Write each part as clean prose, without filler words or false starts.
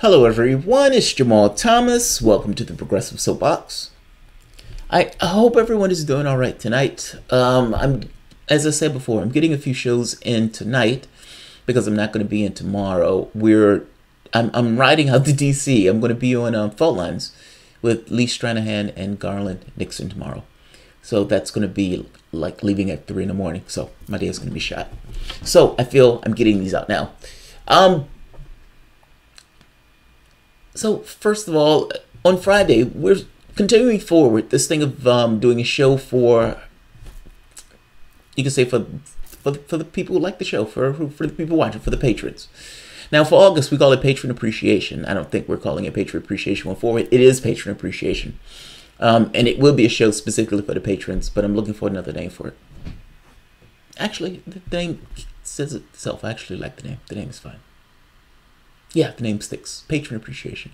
Hello everyone, it's Jamarl Thomas. Welcome to the Progressive Soapbox. I hope everyone is doing all right tonight. As I said before, I'm getting a few shows in tonight because I'm not going to be in tomorrow. I'm riding out to DC. I'm going to be on Fault Lines with Lee Stranahan and Garland Nixon tomorrow. So that's going to be like leaving at 3 in the morning. So my day is going to be shot. So I feel I'm getting these out now. So first of all, on Friday, we're continuing forward this thing of doing a show for, you can say for the people who like the show, for the people watching, for the patrons. Now for August, we call it Patron Appreciation. I don't think we're calling it Patron Appreciation going forward. It is Patron Appreciation. And it will be a show specifically for the patrons, but I'm looking for another name for it. Actually, the name says it itself. I actually like the name. The name is fine. Yeah, the name sticks. Patron Appreciation.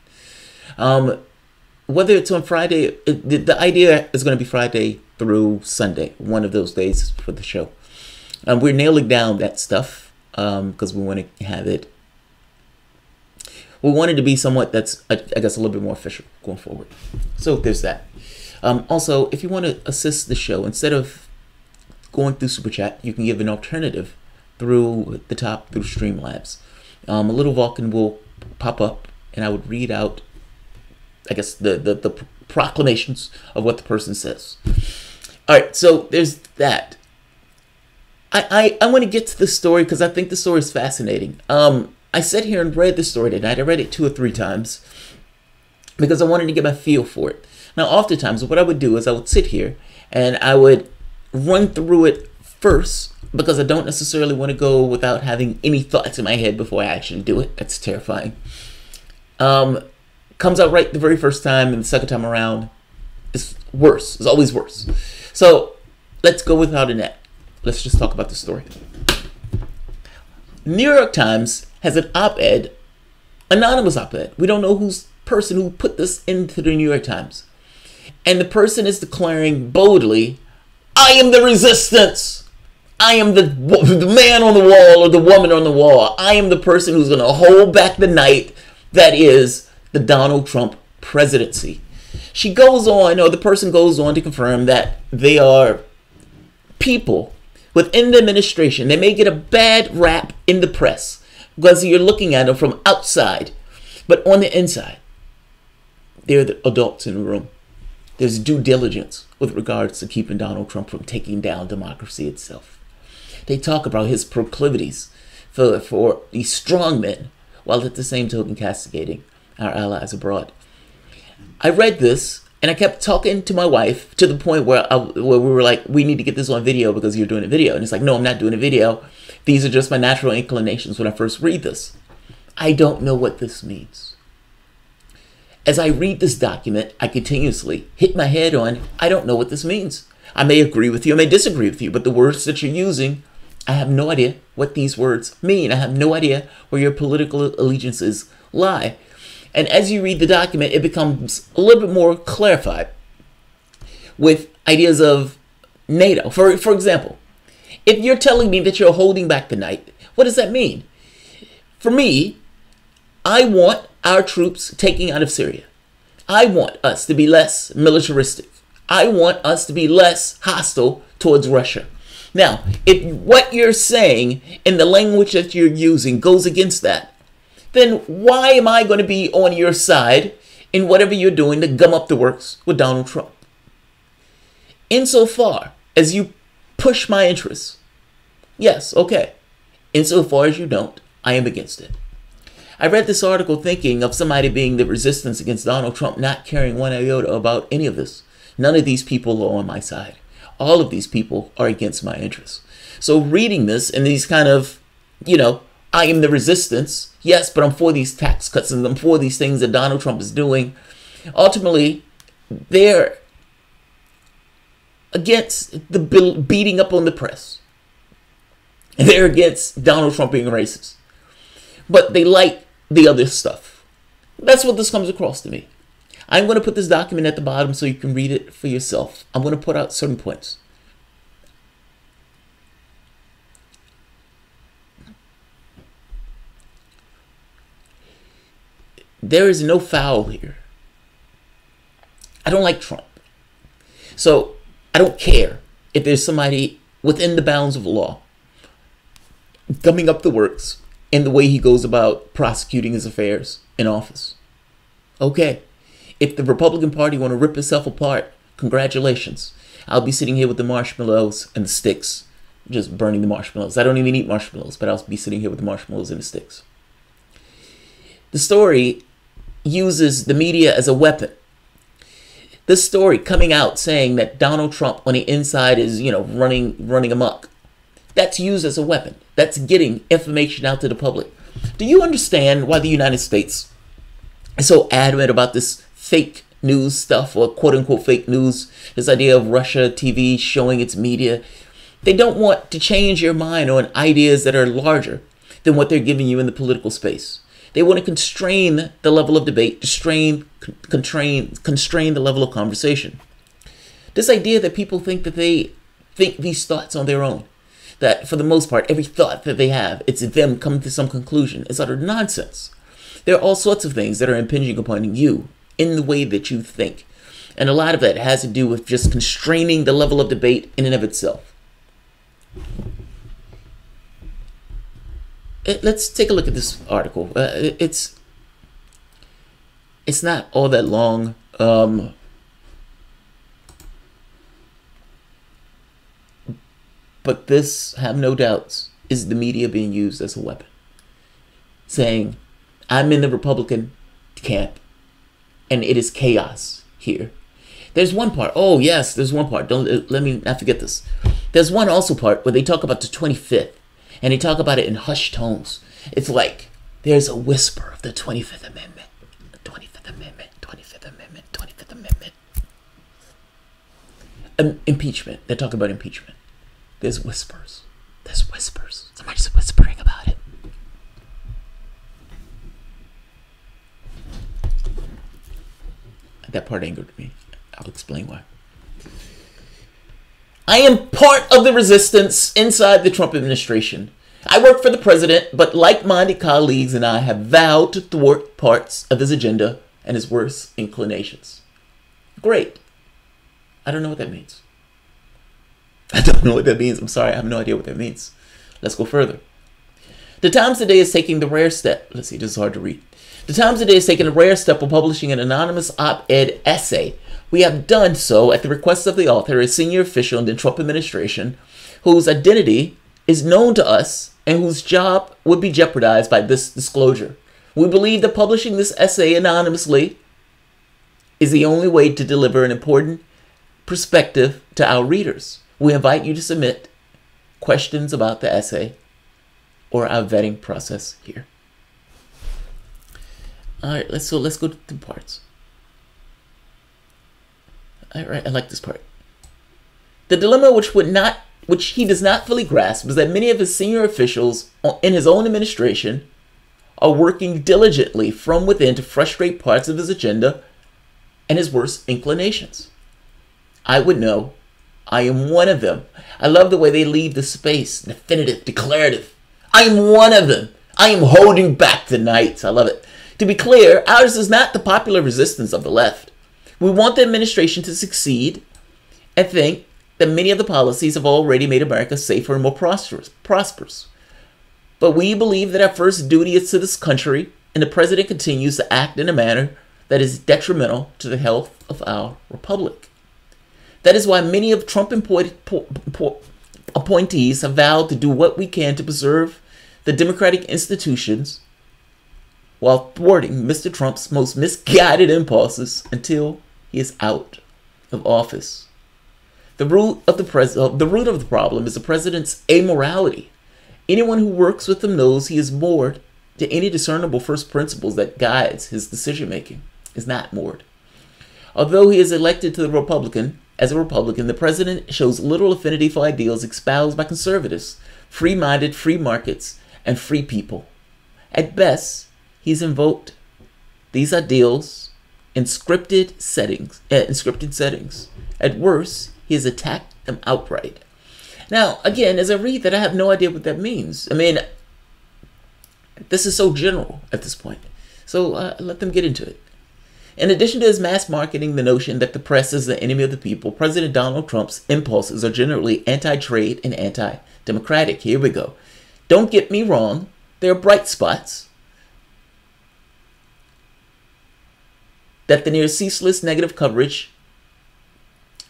Whether it's on Friday, the idea is going to be Friday through Sunday, one of those days for the show. We're nailing down that stuff because we want to have it. We want it to be somewhat that's, I guess, a little bit more official going forward. So there's that. Also, if you want to assist the show, instead of going through Super Chat, you can give an alternative through the top, through Streamlabs. A little Vulcan will pop up, and I would read out, I guess, the proclamations of what the person says. All right, so there's that. I want to get to the story because I think the story is fascinating. I sat here and read the story tonight. I read it 2 or 3 times because I wanted to get my feel for it. Now, oftentimes, what I would do is I would sit here and I would run through it first because I don't necessarily want to go without having any thoughts in my head before I actually do it. That's terrifying. Comes out right the very first time, and the second time around, it's worse. It's always worse. So let's go without a net. Let's just talk about the story. New York Times has an op-ed, anonymous op-ed. We don't know who's person who put this into the New York Times. And the person is declaring boldly, I am the resistance. I am the man on the wall or the woman on the wall. I am the person who's going to hold back the night that is the Donald Trump presidency. She goes on, or the person goes on to confirm that they are people within the administration. They may get a bad rap in the press because you're looking at them from outside. But on the inside, they're the adults in the room. There's due diligence with regards to keeping Donald Trump from taking down democracy itself. They talk about his proclivities for these strong men, while at the same token castigating our allies abroad. I read this, and I kept talking to my wife to the point where we were like, we need to get this on video because you're doing a video. And it's like, no, I'm not doing a video. These are just my natural inclinations when I first read this. I don't know what this means. As I read this document, I continuously hit my head on, I don't know what this means. I may agree with you, I may disagree with you, but the words that you're using, I have no idea what these words mean. I have no idea where your political allegiances lie. And as you read the document, it becomes a little bit more clarified with ideas of NATO. For example, if you're telling me that you're holding back the night, what does that mean? For me, I want our troops taking out of Syria. I want us to be less militaristic. I want us to be less hostile towards Russia. Now, if what you're saying in the language that you're using goes against that, then why am I going to be on your side in whatever you're doing to gum up the works with Donald Trump? Insofar as you push my interests, yes, okay. Insofar as you don't, I am against it. I read this article thinking of somebody being the resistance against Donald Trump, not caring one iota about any of this. None of these people are on my side. All of these people are against my interests. So reading this and these kind of, I am the resistance. Yes, but I'm for these tax cuts and I'm for these things that Donald Trump is doing. Ultimately, they're against the beating up on the press. They're against Donald Trump being racist. But they like the other stuff. That's what this comes across to me. I'm going to put this document at the bottom so you can read it for yourself. I'm going to put out certain points. There is no foul here. I don't like Trump. So I don't care if there's somebody within the bounds of law gumming up the works in the way he goes about prosecuting his affairs in office. Okay. If the Republican Party want to rip itself apart, congratulations. I'll be sitting here with the marshmallows and the sticks, just burning the marshmallows. I don't even eat marshmallows, but I'll be sitting here with the marshmallows and the sticks. The story uses the media as a weapon. This story coming out saying that Donald Trump on the inside is, running amok. That's used as a weapon. That's getting information out to the public. Do you understand why the United States is so adamant about this fake news stuff, or quote unquote fake news? This idea of Russia TV showing its media. They don't want to change your mind on ideas that are larger than what they're giving you in the political space. They want to constrain the level of debate, constrain the level of conversation. This idea that people think that they think these thoughts on their own, that for the most part, every thought that they have, it's them coming to some conclusion, is utter nonsense. There are all sorts of things that are impinging upon you in the way that you think. And a lot of that has to do with just constraining the level of debate in and of itself. Let's take a look at this article. It's not all that long. But this, have no doubts, is the media being used as a weapon. Saying, I'm in the Republican camp, and it is chaos here. There's one part. Oh, yes, there's one part. Let me not forget this. There's one also part where they talk about the 25th, and they talk about it in hushed tones. It's like there's a whisper of the 25th Amendment. The 25th Amendment, 25th Amendment, 25th Amendment. Impeachment. They're talking about impeachment. There's whispers. There's whispers. Somebody's whispering about it. That part angered me. I'll explain why. I am part of the resistance inside the Trump administration. I work for the president, but like-minded colleagues and I have vowed to thwart parts of his agenda and his worst inclinations. Great. I don't know what that means. I don't know what that means. I'm sorry. I have no idea what that means. Let's go further. The Times today is taking the rare step. Let's see. This is hard to read. The Times today is taking a rare step of publishing an anonymous op-ed essay. We have done so at the request of the author, a senior official in the Trump administration, whose identity is known to us and whose job would be jeopardized by this disclosure. We believe that publishing this essay anonymously is the only way to deliver an important perspective to our readers. We invite you to submit questions about the essay or our vetting process here. All right, let's go to the parts. All right, I like this part. The dilemma which he does not fully grasp is that many of his senior officials in his own administration are working diligently from within to frustrate parts of his agenda and his worst inclinations. I would know. I am one of them. I love the way they leave the space, definitive, declarative. I am one of them. I am holding back the night. I love it. To be clear, ours is not the popular resistance of the left. We want the administration to succeed and think that many of the policies have already made America safer and more prosperous. But we believe that our first duty is to this country, and the president continues to act in a manner that is detrimental to the health of our republic. That is why many of Trump appointees have vowed to do what we can to preserve the democratic institutions while thwarting Mr. Trump's most misguided impulses until he is out of office. The root of the problem is the president's amorality. Anyone who works with him knows he is moored to any discernible first principles that guides his decision-making. Is not moored. Although he is elected to the as a Republican, the president shows little affinity for ideals espoused by conservatives, free-minded, free markets, and free people. At best, he's invoked these ideals in scripted settings. At worst, he has attacked them outright. Now, again, as I read that, I have no idea what that means. I mean, this is so general at this point. So let them get into it. In addition to his mass marketing the notion that the press is the enemy of the people, President Donald Trump's impulses are generally anti-trade and anti-democratic. Here we go. Don't get me wrong. There are bright spots that the near ceaseless negative coverage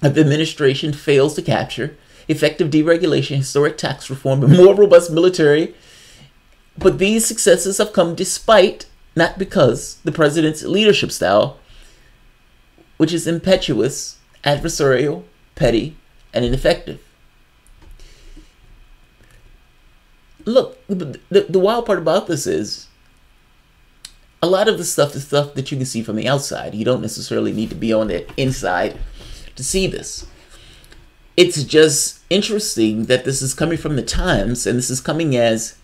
of the administration fails to capture: effective deregulation, historic tax reform, and more robust military. But these successes have come despite, not because, the president's leadership style, which is impetuous, adversarial, petty, and ineffective. Look, the wild part about this is a lot of the stuff is stuff that you can see from the outside. You don't necessarily need to be on the inside to see this. It's just interesting that this is coming from the Times, and this is coming as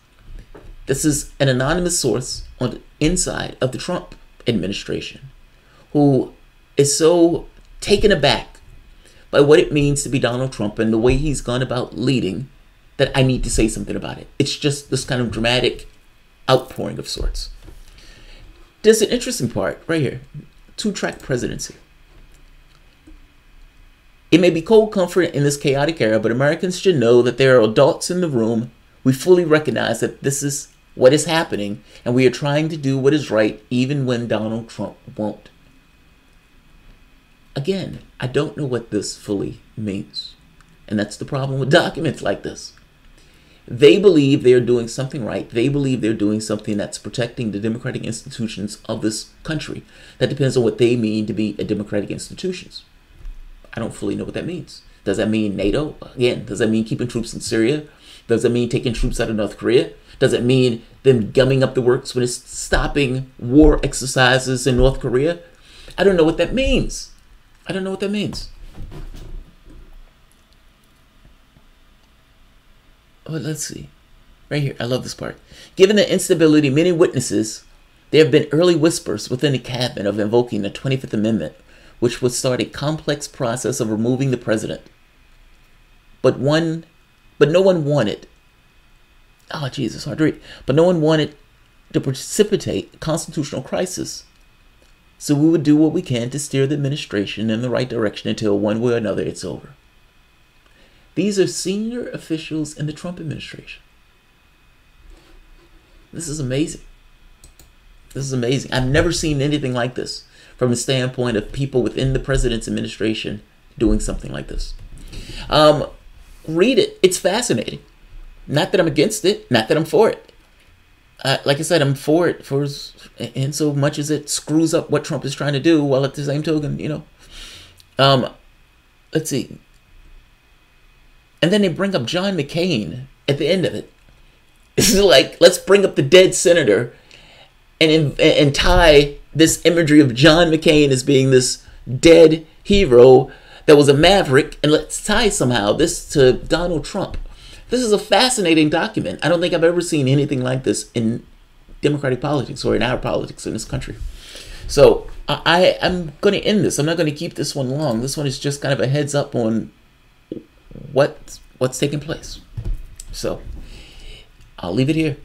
this is an anonymous source on the inside of the Trump administration who is so taken aback by what it means to be Donald Trump and the way he's gone about leading that I need to say something about it. It's just this kind of dramatic outpouring of sorts. There's an interesting part right here. Two-track presidency. It may be cold comfort in this chaotic era, but Americans should know that there are adults in the room. We fully recognize that this is what is happening, and we are trying to do what is right, even when Donald Trump won't. Again, I don't know what this fully means. And that's the problem with documents like this. They believe they are doing something right. They believe they're doing something that's protecting the democratic institutions of this country. That depends on what they mean to be a democratic institutions. I don't fully know what that means. Does that mean NATO? Again, does that mean keeping troops in Syria? Does that mean taking troops out of North Korea? Does it mean them gumming up the works when it's stopping war exercises in North Korea? I don't know what that means. I don't know what that means. Oh, let's see. Right here. I love this part. Given the instability of many witnesses, there have been early whispers within the cabinet of invoking the 25th Amendment, which would start a complex process of removing the president. But no one wanted. Oh, Jesus, hard to read. But no one wanted to precipitate a constitutional crisis. So we would do what we can to steer the administration in the right direction until one way or another it's over. These are senior officials in the Trump administration. This is amazing. This is amazing. I've never seen anything like this from the standpoint of people within the president's administration doing something like this. Read it. It's fascinating. Not that I'm against it. Not that I'm for it. Like I said, I'm for it in so much as it screws up what Trump is trying to do, while at the same token, let's see. And then they bring up John McCain at the end of it. This is like, let's bring up the dead senator and tie this imagery of John McCain as being this dead hero that was a maverick, and let's tie somehow this to Donald Trump. This is a fascinating document. I don't think I've ever seen anything like this in democratic politics or in our politics in this country. So I'm going to end this. I'm not going to keep this one long. This one is just kind of a heads up on what's taking place. So I'll leave it here.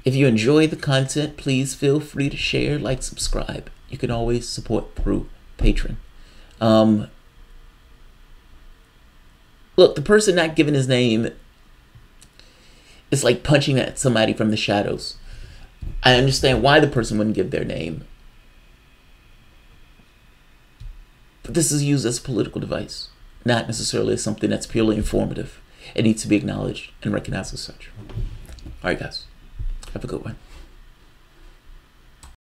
If you enjoy the content, please feel free to share, like, subscribe. You can always support through Patreon. Look, the person not giving his name is like punching at somebody from the shadows. I understand why the person wouldn't give their name. But this is used as a political device, not necessarily as something that's purely informative. It needs to be acknowledged and recognized as such. All right, guys. Have a good one.